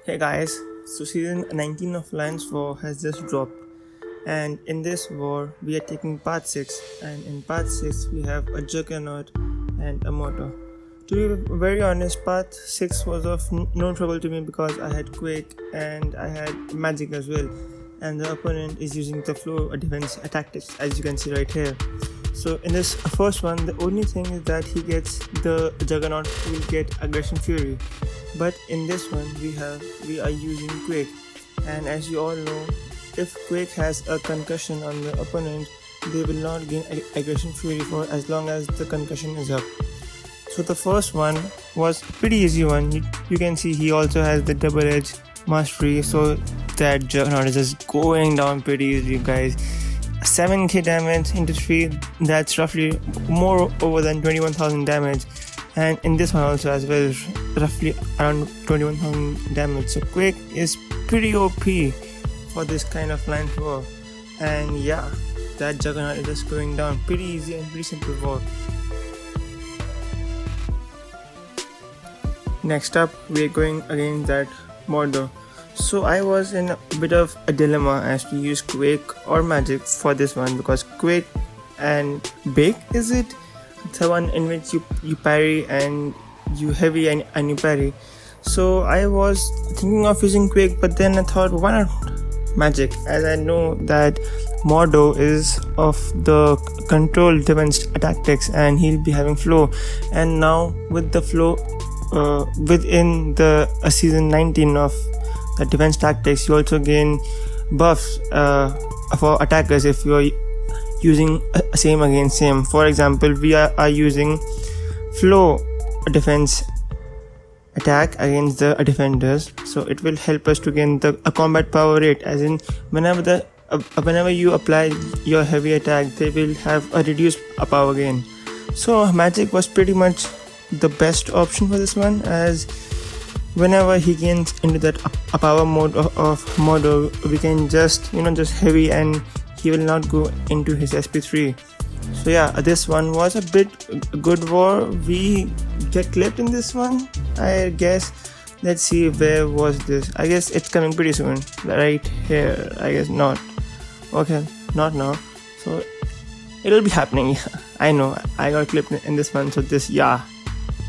Hey guys, so season 19 of Lions War has just dropped, and in this war we are taking part 6, and in part 6 we have a Juggernaut and a Mortar. To be very honest, part 6 was of no trouble to me because I had Quake and I had Magic as well, and the opponent is using the flow defense tactics as you can see right here. So in this first one, the only thing is that he gets the Juggernaut will get Aggression Fury, but in this one we are using Quake, and as you all know, if Quake has a concussion on the opponent, they will not gain Aggression Fury for as long as the concussion is up. So the first one was a pretty easy one. You can see he also has the double edge mastery, so that Juggernaut is just going down pretty easily, guys. 7k damage into 3, that's roughly more over than 21,000 damage, and in this one also as well, roughly around 21,000 damage. So Quake is pretty OP for this kind of line war, and yeah, that Juggernaut is just going down pretty easy and pretty simple war. Next up, we are going against that Mortar. So I was in a bit of a dilemma as to use Quake or Magic for this one, because Quake and Bake, is it the one in which you parry and you heavy and you parry? So I was thinking of using Quake, but then I thought, why not Magic, as I know that Mordo is of the control defense tactics and he'll be having flow, and now with the flow within the season 19 of the defense tactics, you also gain buffs for attackers if you are using same against same. For example, we are using flow defense attack against the defenders, so it will help us to gain the combat power rate, as in whenever you apply your heavy attack, they will have a reduced power gain. So Magic was pretty much the best option for this one, as whenever he gains into that power mode of Mordo, we can just heavy and he will not go into his SP3. So yeah, this one was a bit good war. We get clipped in this one, I guess. Let's see, where was this? I guess it's coming pretty soon, right here. I guess not. Okay, not now. So it'll be happening. I know I got clipped in this one, so this, yeah,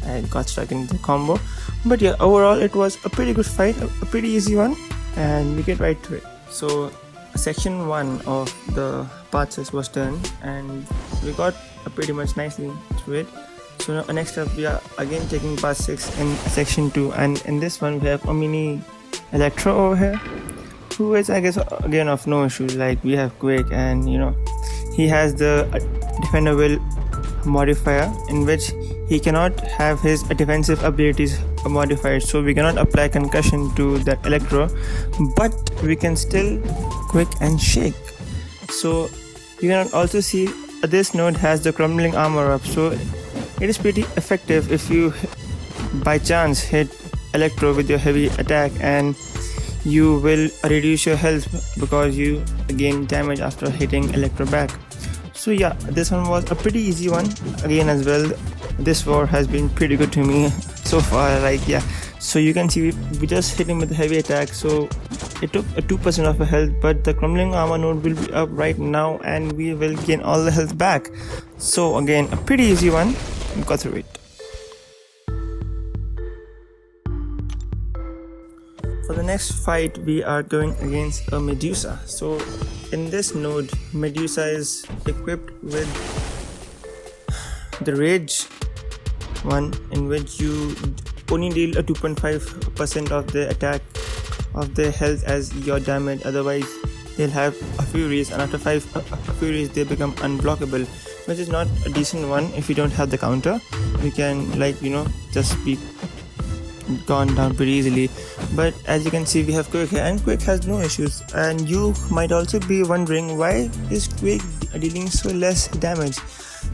I got stuck in the combo. But yeah, overall it was a pretty good fight, a pretty easy one, and we get right to it. So section 1 of the part 6 was done, and we got pretty much nicely through it. So now, next up we are again taking part 6 in section 2, and in this one we have a mini Electro over here, who is, I guess, again of no issues. Like, we have Quake, and he has the Defender Will modifier, in which he cannot have his defensive abilities modified, so we cannot apply concussion to that Electro, but we can still Quick and Shake. So you can also see this node has the Crumbling Armor up, so it is pretty effective if you by chance hit Electro with your heavy attack, and you will reduce your health because you gain damage after hitting Electro back. So yeah, this one was a pretty easy one again as well. This war has been pretty good to me so far, like, yeah. So you can see we just hit him with a heavy attack, so it took a 2% of a health, but the Crumbling Armor node will be up right now and we will gain all the health back. So again, a pretty easy one, we got through it. For the next fight, we are going against a Medusa. So in this node, Medusa is equipped with the Rage one, in which you only deal a 2.5% of the attack of their health as your damage. Otherwise, they'll have a Furies, and after 5 Furies, they become unblockable, which is not a decent one if you don't have the counter. You can, just be gone down pretty easily. But as you can see, we have Quake here, and Quake has no issues. And you might also be wondering, why is Quake dealing so less damage?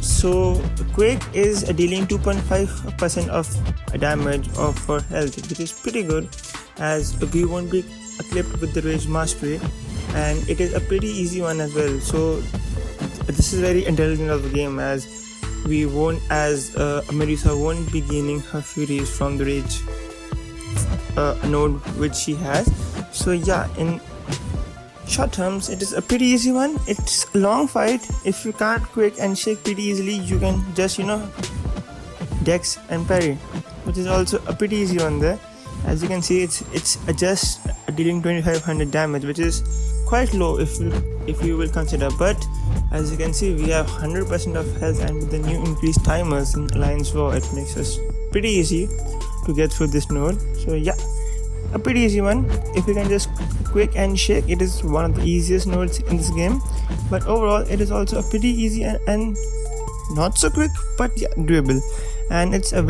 So Quake is dealing 2.5% of damage for health, which is pretty good, as we won't be equipped with the Rage Mastery, and it is a pretty easy one as well. So this is very intelligent of the game, as we won't, as Medusa won't be gaining her Furies from the Rage. a node which she has. So yeah, in short terms, it is a pretty easy one. It's a long fight. If you can't quick and shake pretty easily, you can just dex and parry, which is also a pretty easy one there. As you can see, it's just dealing 2500 damage, which is quite low if you will consider. But as you can see, we have 100% of health, and with the new increased timers in Alliance War, it makes us pretty easy to get through this node. So yeah, a pretty easy one. If you can just quick and shake, it is one of the easiest nodes in this game. But overall, it is also a pretty easy and not so quick, but yeah, doable. And it's a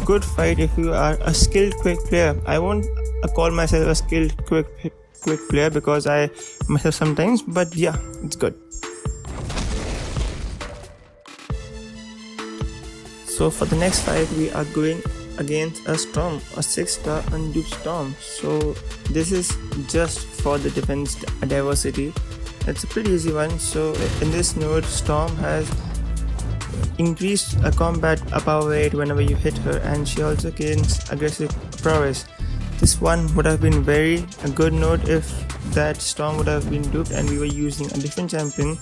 good fight if you are a skilled quick player. I won't call myself a skilled quick player because I mess up sometimes, but yeah, it's good. So for the next fight, we are going against a Storm, a 6-star unduped Storm. So this is just for the defense diversity. It's a pretty easy one. So in this node, Storm has increased a combat power rate whenever you hit her, and she also gains aggressive prowess. This one would have been a good node if that Storm would have been duped and we were using a different champion.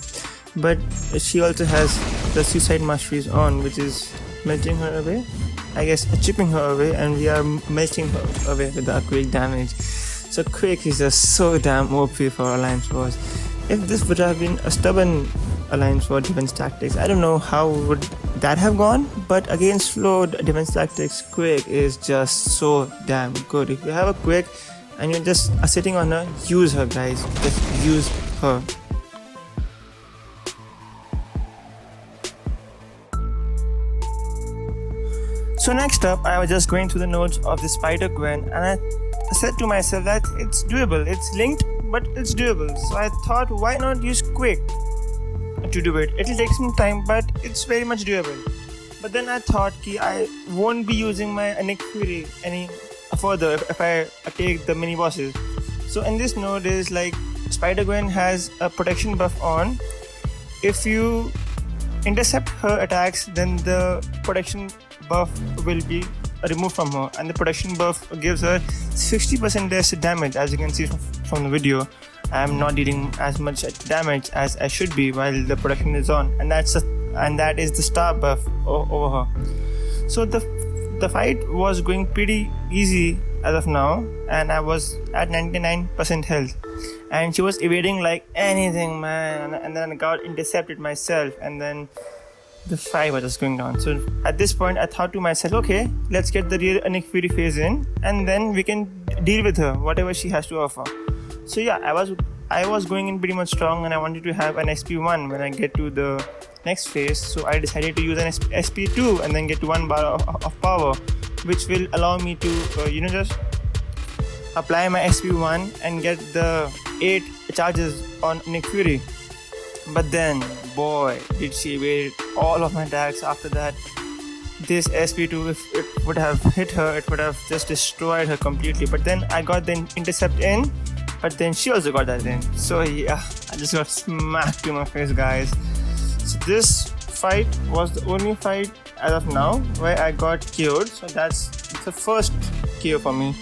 But she also has the Suicide Masteries on, which is melting her away, I guess chipping her away, and we are melting her away with our Quake damage. So Quake is just so damn OP for Alliance Wars. If this would have been a stubborn Alliance War defense tactics, I don't know how would that have gone, but against slow defense tactics, Quake is just so damn good. If you have a Quake and you're just sitting on her, use her, guys. Just use her. So next up, I was just going through the nodes of the Spider-Gwen, and I said to myself that it's doable. It's linked, but it's doable. So I thought, why not use Quake to do it? It'll take some time, but it's very much doable. But then I thought I won't be using my Nick Fury any further if I take the mini bosses. So in this node is like Spider-Gwen has a protection buff on. If you intercept her attacks, then the protection buff will be removed from her, and the protection buff gives her 60% less damage. As you can see from the video, I am not dealing as much damage as I should be while the protection is on, and that is the star buff over her. So the fight was going pretty easy as of now, and I was at 99% health, and she was evading like anything, man. And then I got intercepted myself, and then the fight was just going down. So at this point, I thought to myself, okay, let's get the real Nick Fury phase in, and then we can deal with her, whatever she has to offer. So yeah, I was going in pretty much strong, and I wanted to have an SP1 when I get to the next phase. So I decided to use an SP2 and then get to 1 bar of power, which will allow me to just apply my SP1 and get the 8 charges on Nick Fury. But then, boy, did she evade all of my attacks after that. This SP2, if it would have hit her, it would have just destroyed her completely. But then I got the intercept in, but then she also got that in. So yeah, I just got smacked to my face, guys. So this fight was the only fight as of now where I got KO'd. So that's the first KO for me.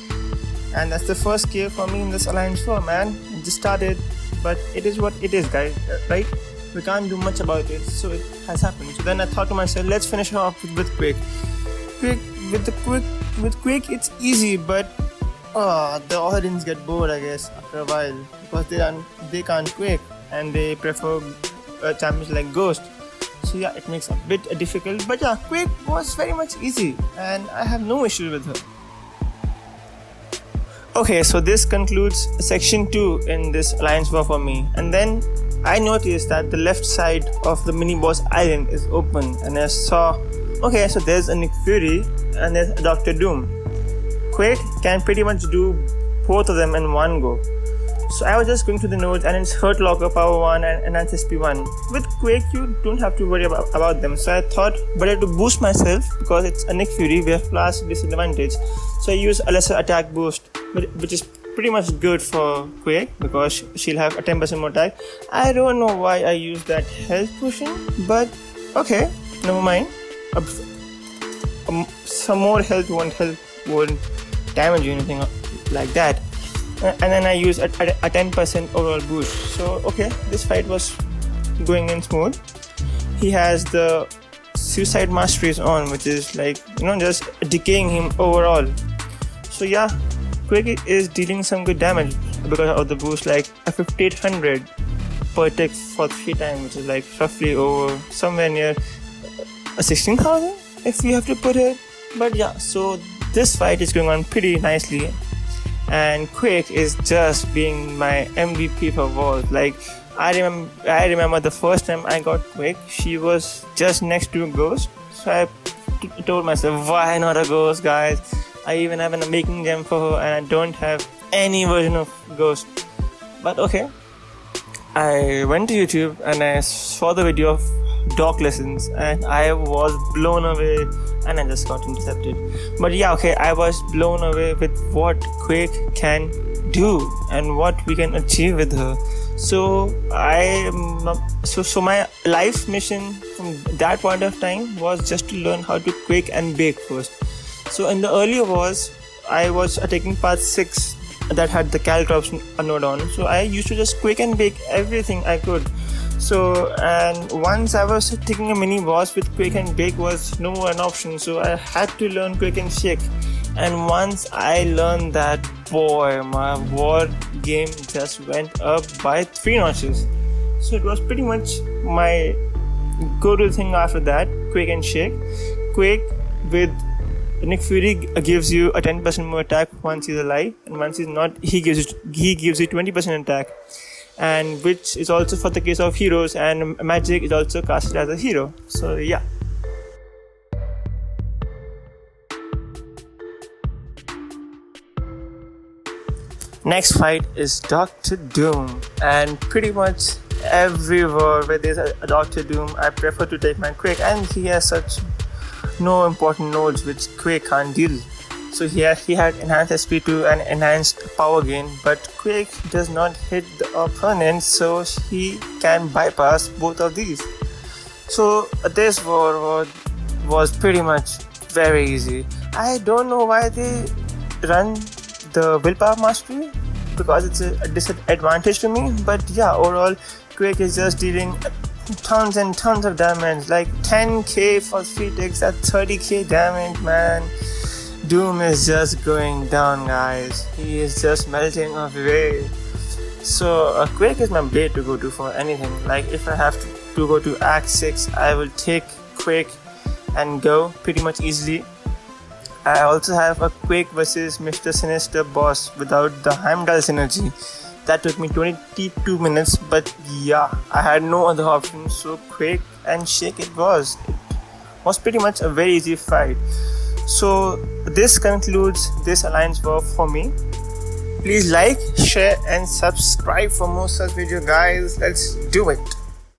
And that's the first KO for me in this Alliance War, man. It just started, but it is what it is, guys, right? We can't do much about it, so it has happened. So then I thought to myself, let's finish off with Quake. With Quake, it's easy, but the audience get bored, I guess, after a while, because they can't Quake and they prefer champions like Ghost. So yeah, it makes a bit difficult. But yeah, Quake was very much easy, and I have no issue with her. Okay, so this concludes section 2 in this Alliance War for me. And then I noticed that the left side of the mini boss island is open, and I saw, okay, so there's a Nick Fury and there's a Dr. Doom. Quake can pretty much do both of them in one go. So I was just going to the nodes, and it's Hurt Locker, Power 1 and Enhance SP1. With Quake, you don't have to worry about them. So I thought better to boost myself, because it's a Nick Fury, we have class disadvantage. So I use a lesser attack boost, which is pretty much good for Quake, because she'll have a 10% more attack. I don't know why I use that health potion, but okay, never mind. Some more health won't damage you, anything like that. And then I use a 10% overall boost. So okay, this fight was going in smooth. He has the suicide masteries on, which is like, just decaying him overall. So yeah, Quake is dealing some good damage because of the boost, like a 5800 per tick for 3 times, which is like roughly over somewhere near a 16,000 if we have to put it. But yeah, so this fight is going on pretty nicely, and Quake is just being my MVP for Wars. Like I remember the first time I got Quake, she was just next to a Ghost. So I told myself, why not a Ghost, guys? I even have a making gem for her, and I don't have any version of Ghost. But okay, I went to YouTube and I saw the video of Doc Lessons, and I was blown away, and I just got intercepted. But yeah, okay, I was blown away with what Quake can do and what we can achieve with her. So so my life mission from that point of time was just to learn how to Quake and Bake first. So in the earlier wars, I was taking part 6 that had the Caltrops node on. So I used to just Quake and Bake everything I could. So, and once I was taking a mini boss with Quake and Bake was no more an option, so I had to learn Quake and Shake. And once I learned that, boy, my war game just went up by 3 notches. So it was pretty much my go-to thing after that, Quake and Shake. Quake with Nick Fury gives you a 10% more attack once he's alive, and once he's not, he gives you 20% attack. And which is also for the case of heroes, and Magic is also casted as a hero. So yeah. Next fight is Doctor Doom, and pretty much everywhere where there's a Doctor Doom, I prefer to take my Quake, and he has such no important nodes which Quake can't deal. So here he had enhanced SP2 and enhanced power gain, but Quake does not hit the opponent, so he can bypass both of these. So this war was pretty much very easy. I don't know why they run the willpower mastery, because it's a disadvantage to me, but yeah, overall Quake is just dealing tons and tons of damage, like 10k for 3 ticks, that's 30k damage, man. Doom is just going down, guys. He is just melting away. So Quake is my blade to go to for anything. Like if I have to go to Act 6, I will take Quake and go pretty much easily. I also have a Quake versus Mr. Sinister boss without the Heimdall synergy. That took me 22 minutes, but yeah, I had no other option, so Quake and Shake it was. It was pretty much a very easy fight. So this concludes this alliance war for me. Please like, share and subscribe for more such video, guys. Let's do it.